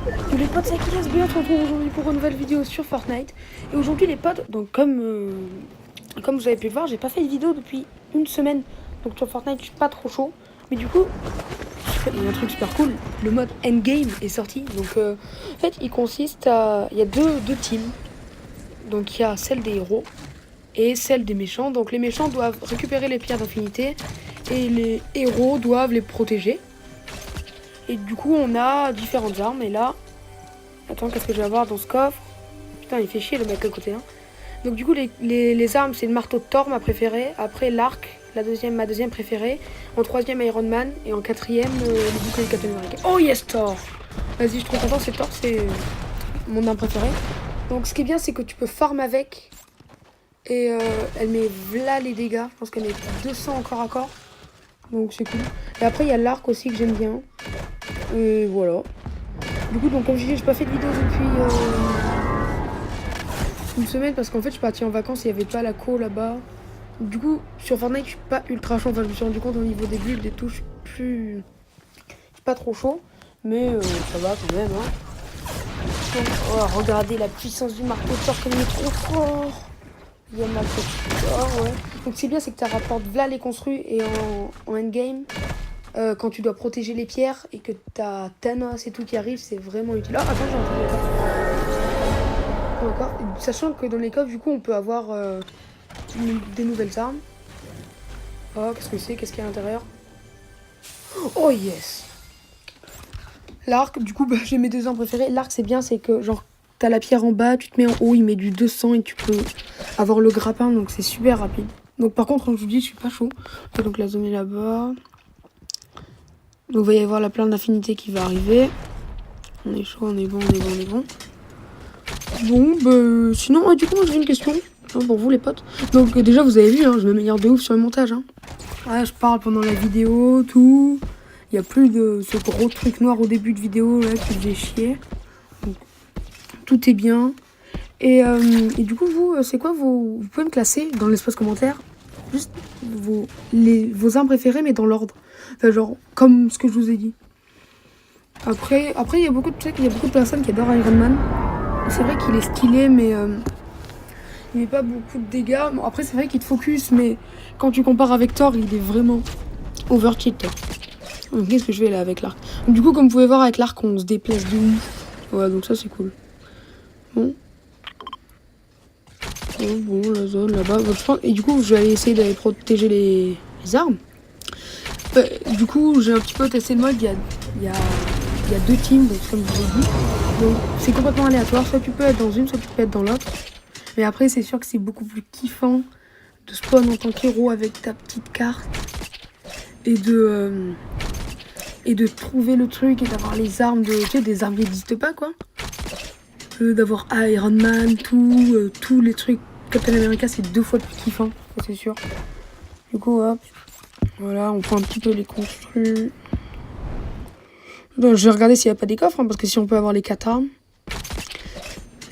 Yo les potes, c'est qui se bien, on se retrouve aujourd'hui pour une nouvelle vidéo sur Fortnite. Et aujourd'hui les potes, donc comme vous avez pu le voir, j'ai pas fait de vidéo depuis une semaine. Donc sur Fortnite, je suis pas trop chaud. Mais du coup, il y a un truc super cool, le mode Endgame est sorti. Donc en fait, il consiste à... Il y a deux teams. Donc il y a celle des héros et celle des méchants. Donc les méchants doivent récupérer les pierres d'infinité et les héros doivent les protéger. Et du coup, on a différentes armes. Et là, attends, qu'est-ce que je vais avoir dans ce coffre? Putain, il fait chier le mec à côté. Hein. Donc du coup, les armes, c'est le marteau de Thor, ma préférée. Après, l'arc, ma deuxième préférée. En troisième, Iron Man. Et en quatrième, le bouclier de Captain America. Oh yes, Thor! Vas-y, je suis trop content, c'est Thor, c'est mon arme préférée. Donc ce qui est bien, c'est que tu peux farm avec. Et elle met v'là les dégâts. Je pense qu'elle met 200 encore à corps. Donc c'est cool. Et après, il y a l'arc aussi que j'aime bien. Et voilà. Du coup, donc comme je disais, j'ai pas fait de vidéo depuis une semaine parce qu'en fait, je suis partie en vacances et il n'y avait pas la co là-bas. Du coup, sur Fortnite, je suis pas ultra chaud. Enfin, je me suis rendu compte au niveau des builds et tout, je suis pas trop chaud. Mais ça va quand même. Hein. Donc, oh, regardez la puissance du marteau de Thor, comme il est trop fort. Il y a ma petite Thor, ouais. Donc, c'est bien, c'est que tu rapportes v'là les construits et en endgame. Quand tu dois protéger les pierres et que t'as Thanos et tout qui arrive, c'est vraiment utile. Ah, attends, j'ai entendu les coffres. Encore. Sachant que dans les coffres, du coup, on peut avoir des nouvelles armes. Oh, qu'est-ce que c'est? Qu'est-ce qu'il y a à l'intérieur? Oh, yes! L'arc, du coup, bah, j'ai mes deux armes préférées. L'arc, c'est bien, c'est que, genre, t'as la pierre en bas, tu te mets en haut, il met du 200 et tu peux avoir le grappin, donc c'est super rapide. Donc, par contre, comme je vous dis, je suis pas chaud. Donc, la zone est là-bas. Donc il va y avoir la plainte d'infinité qui va arriver. On est chaud, on est bon, on est bon, on est bon. Bon, bah sinon, du coup, moi j'ai une question pour vous les potes. Donc déjà, vous avez vu, hein, je m'améliore de ouf sur le montage. Hein. Ouais, je parle pendant la vidéo, tout. Il n'y a plus de ce gros truc noir au début de vidéo là qui faisait chier. Donc, tout est bien. Et du coup, vous, c'est quoi vous pouvez me classer dans l'espace commentaire juste vos armes préférées, mais dans l'ordre. Enfin, genre, comme ce que je vous ai dit. Après, il y a beaucoup de personnes qui adorent Iron Man. C'est vrai qu'il est stylé, mais il met pas beaucoup de dégâts. Bon, après, c'est vrai qu'il te focus, mais quand tu compares avec Thor, il est vraiment overcheat. Donc, qu'est-ce que je fais là avec l'arc? Du coup, comme vous pouvez voir, avec l'arc, on se déplace de ouf. Ouais, donc ça, c'est cool. Bon. Bon, la zone là-bas. Et du coup, je vais aller essayer d'aller protéger les armes. Du coup, j'ai un petit peu testé le mode. Il y a deux teams, donc comme je vous ai dit. Donc c'est complètement aléatoire. Soit tu peux être dans une, soit tu peux être dans l'autre. Mais après, c'est sûr que c'est beaucoup plus kiffant de spawn en tant qu'héros avec ta petite carte. Et de trouver le truc et d'avoir les armes tu sais, des armes qui n'existent pas, quoi. D'avoir Iron Man, tous les trucs. Captain America, c'est 2 fois plus kiffant, ça c'est sûr. Du coup, hop. Voilà, on prend un petit peu les construits. Donc, je vais regarder s'il n'y a pas des coffres, hein, parce que si on peut avoir les 4 armes.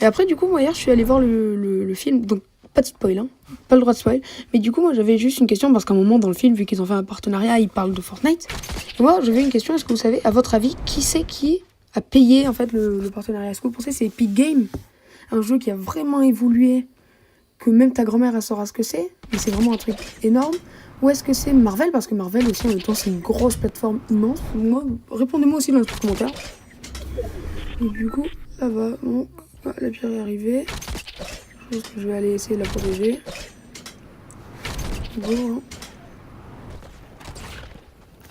Et après, du coup, moi, hier, je suis allée voir le film. Donc, pas de spoil, hein. Pas le droit de spoil. Mais du coup, moi, j'avais juste une question, parce qu'à un moment, dans le film, vu qu'ils ont fait un partenariat, ils parlent de Fortnite. Et moi, j'avais une question. Est-ce que vous savez, à votre avis, qui c'est qui a payé, en fait, le partenariat? Est-ce que vous pensez que c'est Epic Games? Un jeu qui a vraiment évolué, que même ta grand-mère, elle saura ce que c'est. Mais c'est vraiment un truc énorme. Ou est-ce que c'est Marvel? Parce que Marvel aussi, en même temps, c'est une grosse plateforme immense. Moi, répondez-moi aussi dans les commentaires. Et du coup, ça va. Bon, la pierre est arrivée. Je pense que je vais aller essayer de la protéger. Bon.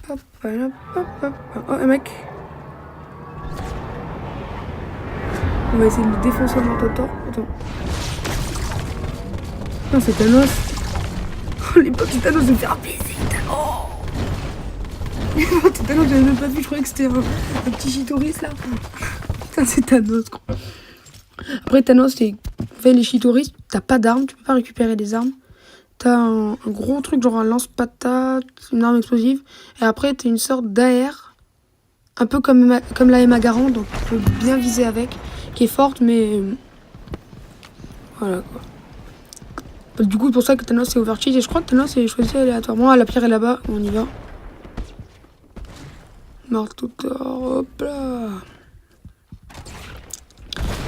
Hop, hop, hop, hop. Oh, un mec. On va essayer de le défoncer le manteau de Thor. Attends. Non, c'est Thanos. Oh, les potes de Thanos, je me fais rappeler. C'est Thanos, j'avais même pas vu, je croyais que c'était un petit Chitoris là. Putain, c'est Thanos, quoi. Après, Thanos, c'est fait les Chitoris, t'as pas d'armes, tu peux pas récupérer des armes. T'as un gros truc, genre un lance-patate, une arme explosive. Et après, t'as une sorte d'AR, un peu comme la Magaran, donc tu peux bien viser avec, qui est forte, mais voilà quoi. Du coup, c'est pour ça que Thanos est overcheat. Et je crois que Thanos est choisi aléatoirement. Ah, la pierre est là-bas, on y va. Marteau, hop là.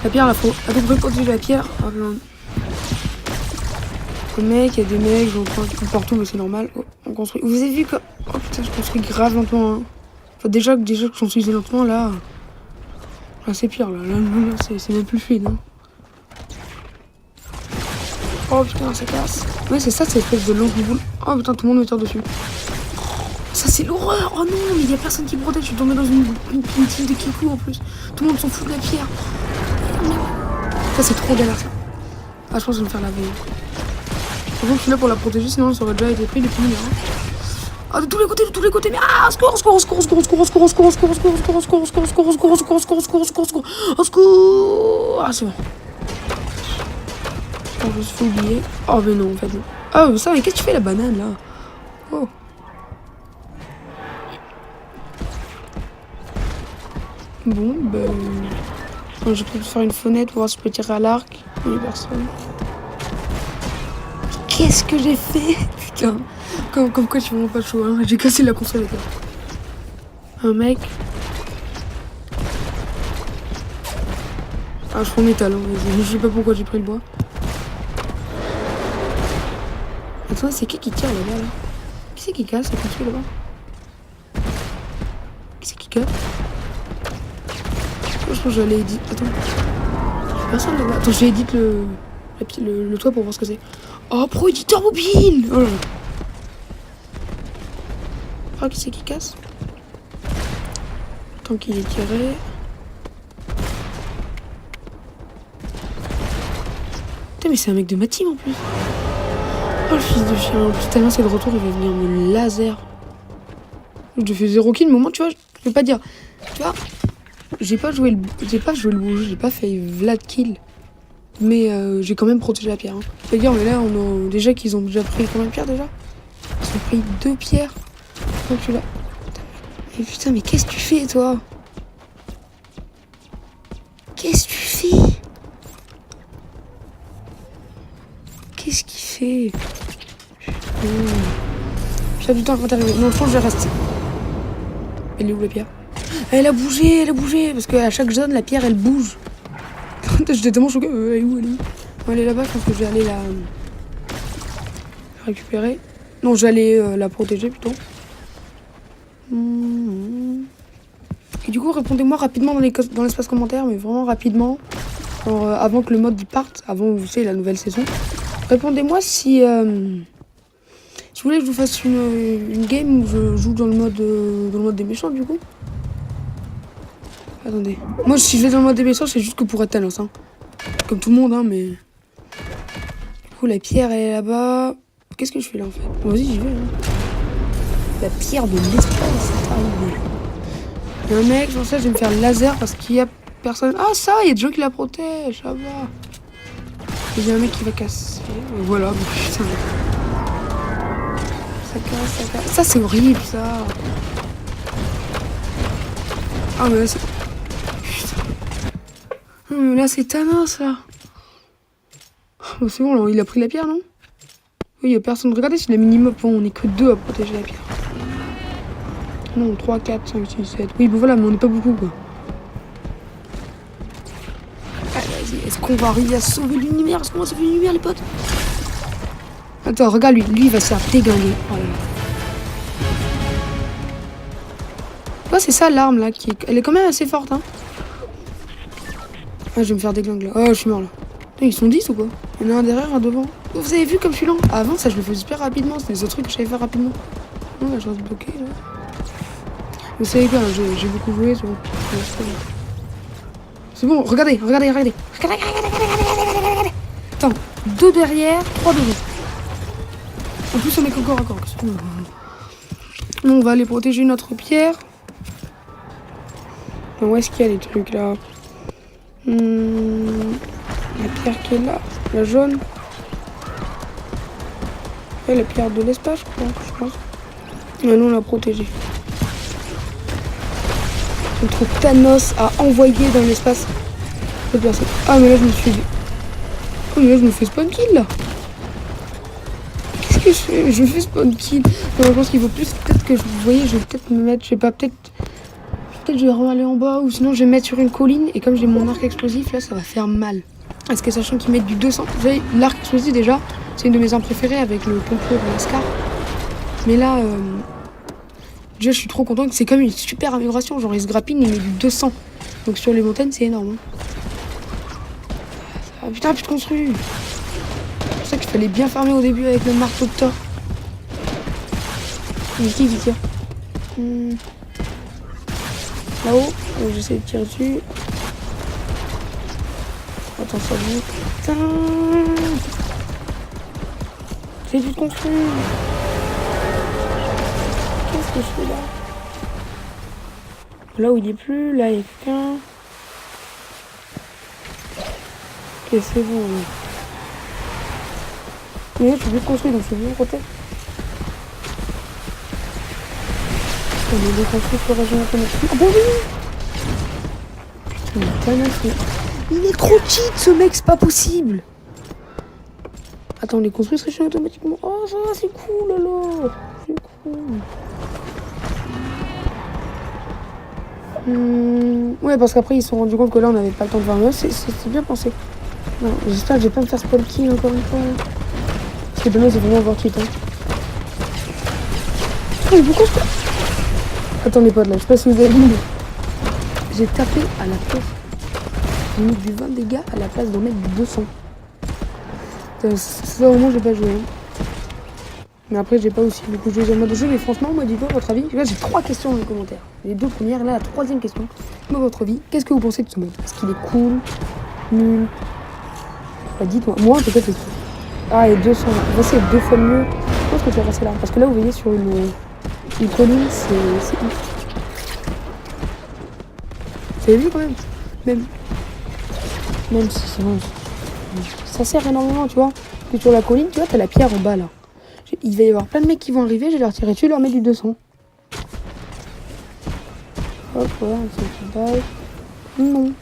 La pierre, là, faut à peu près protéger la pierre. Ah, non. Le mec, il y a des mecs, j'en prends partout, mais c'est normal. Oh, on construit. Vous avez vu que. Oh putain, je construis grave lentement. Hein. Enfin, déjà que je construisais lentement, là. Là, c'est pire, là. Là c'est même plus fluide. Hein. Oh putain, ça casse. Ouais, c'est ça, cette espèce de lance-boule. Oh putain, tout le monde me tire dessus. Ça, c'est l'horreur. Oh non, mais il y a personne qui protège. Je suis tombé dans une team de kikou en plus. Tout le monde s'en fout de la pierre. Ça, c'est trop galère, ça. Ah, je pense que je vais me faire laver. Par contre, je suis là pour la protéger, sinon ça aurait déjà été pris depuis une heure. Ah, de tous les côtés, mais ah, secours, secours, secours, secours, secours, secours, secours, secours, secours, secours, secours, secours, secours, secours, secours, secours, secours, secours, secours, au secours. Ah, c'est bon. Je me suis fait oublier. Oh, mais non, en fait, non. Ah, mais ça, mais qu'est-ce que tu fais, la banane, là? Oh. Bon, ben... Je vais peut-être faire une fenêtre pour voir si je peux tirer à l'arc. Il n'y a personne. Qu'est-ce que j'ai fait? Putain. Comme quoi, je suis vraiment pas chaud, hein. J'ai cassé la console, là. Un mec. Ah, je prends métal, hein. Je sais pas pourquoi j'ai pris le bois. Attends, c'est qui tire là-bas, là? Qui c'est qui casse la construit là-bas? Qui c'est qui casse? Je pense que j'allais éditer. Attends. Y'a personne là-bas. Attends, j'ai édité le toit pour voir ce que c'est. Oh, pro éditeur mobile! Oh là là. Ah, qui c'est qui casse? Tant qu'il est tiré. Putain, mais c'est un mec de ma team en plus. Oh, le fils de chien. En plus, tellement c'est de retour, il va venir me laser. Je fais 0 kill, mais au moins, tu vois, je vais pas dire. Tu vois, j'ai pas joué le bouge, j'ai pas fait Vlad kill. Mais j'ai quand même protégé la pierre. Hein. C'est-à-dire, mais là, on a déjà qu'ils ont déjà pris combien de pierres déjà? Ils ont pris 2 pierres. Donc, je suis là. Mais putain, mais qu'est-ce que tu fais, toi? Qu'est-ce que tu fais? Qu'est-ce qu'il fait? J'ai du temps avant d'arriver. Non, je pense que je vais rester. Elle est où la pierre? Elle a bougé, parce qu'à chaque zone, la pierre, elle bouge. J'étais tellement choquée. Elle est où? Bon, elle est là-bas, je pense que je vais aller la récupérer. Non, j'allais la protéger plutôt. Et du coup, répondez-moi rapidement dans l'espace commentaire, mais vraiment rapidement. Genre, avant que le mode y parte, avant, vous savez, la nouvelle saison. Répondez-moi si vous voulez que je vous fasse une game où je joue dans le mode des méchants, du coup. Attendez. Moi, si je vais dans le mode des méchants, c'est juste que pour être Thanos, hein. Comme tout le monde, hein, mais... Du coup, la pierre, elle est là-bas. Qu'est-ce que je fais là, en fait? Vas-y, j'y vais, hein. La pierre de l'espace, c'est arrivé. Il y a un mec, genre ça, je vais me faire le laser parce qu'il y a personne. Ah, ça, il y a des gens qui la protègent, ça va. Il y a un mec qui va casser. Voilà, putain. Ça casse. Ça, c'est horrible, ça. Ah, mais là, c'est... Putain. Mais là, c'est Thanos, là. Oh, c'est bon, là, il a pris la pierre, non? Oui, il y a personne. Regardez, c'est le minimum. Bon, on est que 2 à protéger la pierre. Non, 3, 4, 5, 6, 7. Oui, bon voilà, mais on n'est pas beaucoup, quoi. Allez, vas-y, est-ce qu'on va arriver à sauver l'univers? Est-ce qu'on va sauver l'univers, les potes? Attends, regarde, lui, il va se faire déglinguer. Oh là là. Ouais, c'est ça, l'arme, là, elle est quand même assez forte, hein. Ah, je vais me faire déglinguer, là. Oh, je suis mort, là. Putain, ils sont 10 ou quoi? Il y en a un derrière, un devant. Vous avez vu comme je suis lent? Avant, ça, je le faisais super rapidement. C'était des autres trucs que je savais faire rapidement. Non, là, je reste bloqué, là. Vous savez quoi, j'ai beaucoup joué, c'est bon. C'est bon, regardez. Attends, 2 derrière, 3 devant. En plus, on est encore à corps. On va aller protéger notre pierre. Où est-ce qu'il y a les trucs, là? La pierre qui est là, la jaune. Et la pierre de l'espace, je pense. Maintenant, on l'a protégée. Je trouve Thanos a envoyé dans l'espace cette personne. Ah, mais là, je me suis dit. Oh, mais là, je me fais spawn kill, là. Qu'est-ce que je fais? Je me fais spawn kill. Non, je pense qu'il faut plus. Peut-être que vous voyez, je vais peut-être me mettre. Je sais pas, peut-être. Peut-être je vais aller en bas ou sinon je vais me mettre sur une colline et comme j'ai mon arc explosif là ça va faire mal. Parce que sachant qu'ils mettent du 200, vous savez l'arc explosif déjà c'est une de mes armes préférées avec le pompier de Lascar. Mais là déjà je suis trop content que c'est comme une super amélioration, genre il se grappine il met du 200. Donc sur les montagnes c'est énorme. Ah putain plus de construit. C'est pour ça qu'il fallait bien farmer au début avec le marteau de Thor. Mais qui tire là-haut, j'essaie de tirer dessus. Attends, ça vient. Putain. J'ai dû construire. Qu'est-ce que je fais là? Là où il est plus, là il y a quelqu'un. Ok, c'est bon. Mais là, je suis plus construire, donc c'est bon, côté. On est déconstruit sur la région automatique. Ah bon, oui. Putain, il est trop cheat ce mec, c'est pas possible. Attends, on est construit ce région automatiquement. Oh, ça c'est cool alors. C'est cool. Ouais, parce qu'après ils se sont rendus compte que là on avait pas le temps de voir. C'est bien pensé. Non, j'espère que je vais pas me faire spawn kill encore une fois. Parce que demain c'est vraiment avoir cheat. Hein. Oh, il est beaucoup. Attendez pas de là, je sais pas si vous avez vu, mais j'ai tapé à la place. J'ai mis du 20 dégâts à la place d'en mettre du 200. Ça au moins j'ai pas joué. Hein. Mais après j'ai pas aussi beaucoup joué en mode jeu. Mais franchement, moi dites-moi votre avis. Là j'ai 3 questions dans les commentaires. Les 2 premières, là la 3e question. Dites-moi votre avis. Qu'est-ce que vous pensez de ce mode? Est-ce qu'il est cool? Nul? Bah, dites-moi. Moi en tout cas c'est cool. Ah et 200. On va essayer 2 fois mieux. Je pense que je vais rester là. Parce que là vous voyez sur une colline c'est ouf. Vous avez vu quand même? Même si c'est bon. Ça sert énormément, tu vois. Et sur la colline, tu vois, t'as la pierre en bas là. Il va y avoir plein de mecs qui vont arriver, je vais leur tirer dessus, leur mettre du 200. Hop, voilà, c'est une balle. Non,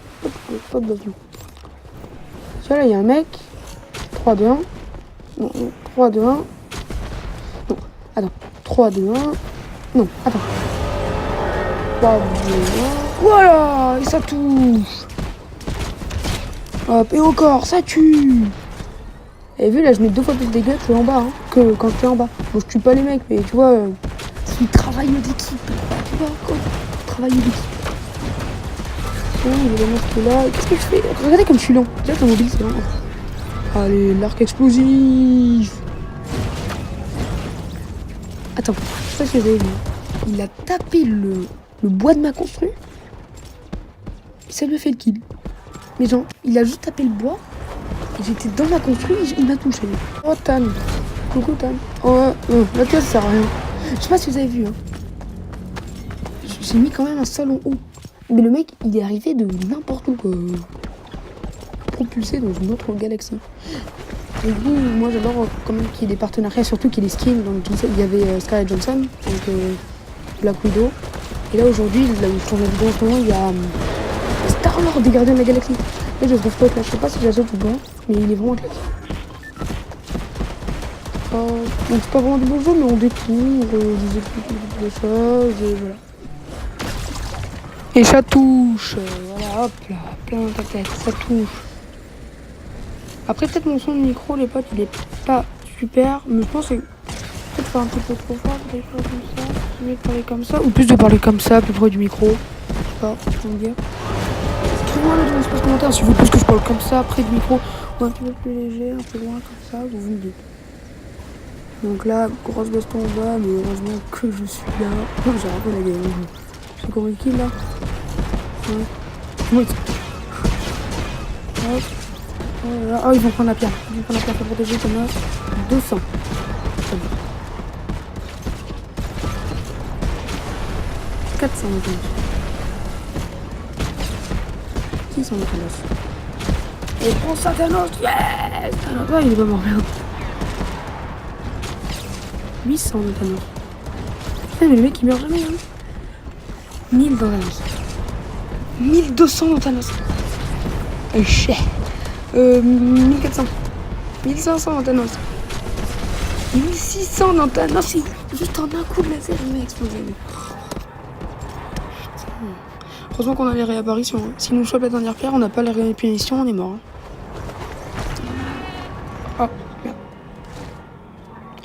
pas de base. Tu vois, là, il y a un mec. 3, 2, 1. Non, 3, 2, 1. Non, attends. 3, 2, 1. Non, attends. 3, 2, 1. Voilà, et ça touche. Hop, et encore, ça tue. Et vu là, je mets 2 fois plus de dégâts que en bas, hein, que quand t'es en bas. Bon, je tue pas les mecs, mais tu vois, c'est du travail d'équipe. Tu vois, quoi, travail d'équipe. Bon, évidemment, ce que là. Qu'est-ce que je fais? Regardez comme je suis lent. Déjà, ton mobile, c'est lent. Allez, l'arc explosif. Attends, je sais pas si vous avez vu. Il a tapé le bois de ma construit. Et ça lui a fait le kill. Mais genre, il a juste tapé le bois. Et j'étais dans ma construit et il m'a touché. Oh, Tan. Coucou, Tan. Oh, la pièce, ça sert à rien. Je sais pas si vous avez vu. Hein. J'ai mis quand même un salon haut. Mais le mec, il est arrivé de n'importe où. Propulsé dans une autre galaxie. Et du coup, moi, j'adore quand même qu'il y ait des partenariats, surtout qu'il y ait des skins. Donc, il y avait Scarlett Johansson, donc Black Widow. Et là, aujourd'hui, là où je tourne la vidéo en ce moment, il y a Star-Lord des Gardiens de la Galaxie. Là, je trouve pas là. Je sais pas si j'ajoute ou pas, mais il est vraiment classe. Donc, c'est pas vraiment du beau jeu, mais on découvre des choses, et voilà. Et ça touche. Voilà, hop là, plein ta tête, ça touche. Après, peut-être mon son de micro, les potes, il est pas super, mais je pense que peut-être faire un petit peu trop fort, des choses comme ça, mieux de parler comme ça, ou plus de parler comme ça, plus près du micro. Je sais pas, comment dire. Écrivez-moi dans l'espace commentaire si vous voulez que je parle comme ça, près du micro, ou un petit peu plus léger, un peu loin, comme ça, vous me dites. Donc là, grosse baston en bas, mais heureusement que je suis là. Non, j'ai raté la game. J'ai encore une kill là. Ouais. Oui. Hop. Oh, ils vont prendre la pierre. Ils vont prendre la pierre pour protéger, comme ça. 200. 400 maintenant. 600 maintenant. Et prends ça, Thanos. Yes. Thanos, ouais, il est pas mort, merde. 800 de Thanos. Putain, mais le mec il meurt jamais, hein. 1000 dans Thanos. 1200 dans Thanos. Et chais. 1400. 1500 dans Thanos. 1600 dans Thanos. Juste en un coup de laser, il m'a explosé. Putain. Heureusement qu'on a les réapparitions. Hein. Si nous chope la dernière pierre, on n'a pas la réapparition, on est mort. Hein. Oh, merde.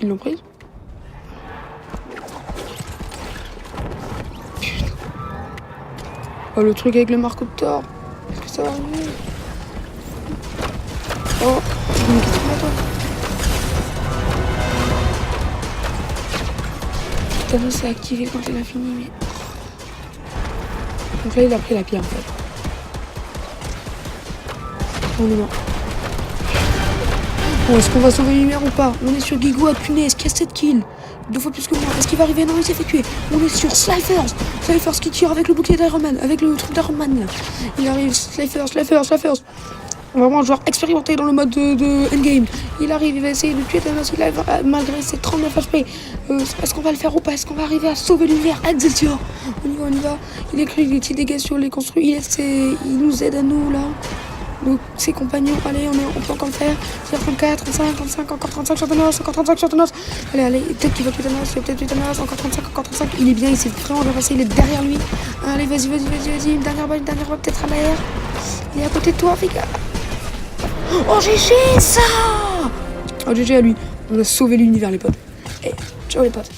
Ils l'ont prise? Putain. Oh, le truc avec le marteau de Thor. Est-ce que ça va arriver? Oh, mais qu'est-ce qu'on a, toi? Thanos s'est activé quand il a fini, mais... Donc là, il a pris la pierre, en fait. On est mort. Bon, est-ce qu'on va sauver l'univers ou pas? On est sur Gigo à punaise, qui a 7 kills. 2 fois plus que moi. Est-ce qu'il va arriver? Non, il s'est fait tuer. On est sur Slifer qui tire avec le bouclier d'Iron Man, avec le truc d'Iron Man, là. Il arrive, Slifer. Vraiment un joueur expérimenté dans le mode de endgame. Il arrive, il va essayer de tuer Thanos, malgré ses 39 HP. Est-ce qu'on va le faire ou pas? Est-ce qu'on va arriver à sauver l'univers? Excelsior! On y va. Il écrit des petits dégâts sur les construits. Il nous aide à nous, là. Donc, ses compagnons, allez, on peut encore le faire. 34, 35, encore 35 sur Thanos. Allez, peut-être qu'il va tuer Thanos, encore 35. Il est bien, il s'est vraiment bien passé, il est derrière lui. Allez, vas-y. Une dernière balle, peut-être à l'air. Il est à côté de toi, fais gaffe. Oh, GG, ça! Oh, GG à lui. On a sauvé l'univers, les potes. Et ciao, les potes.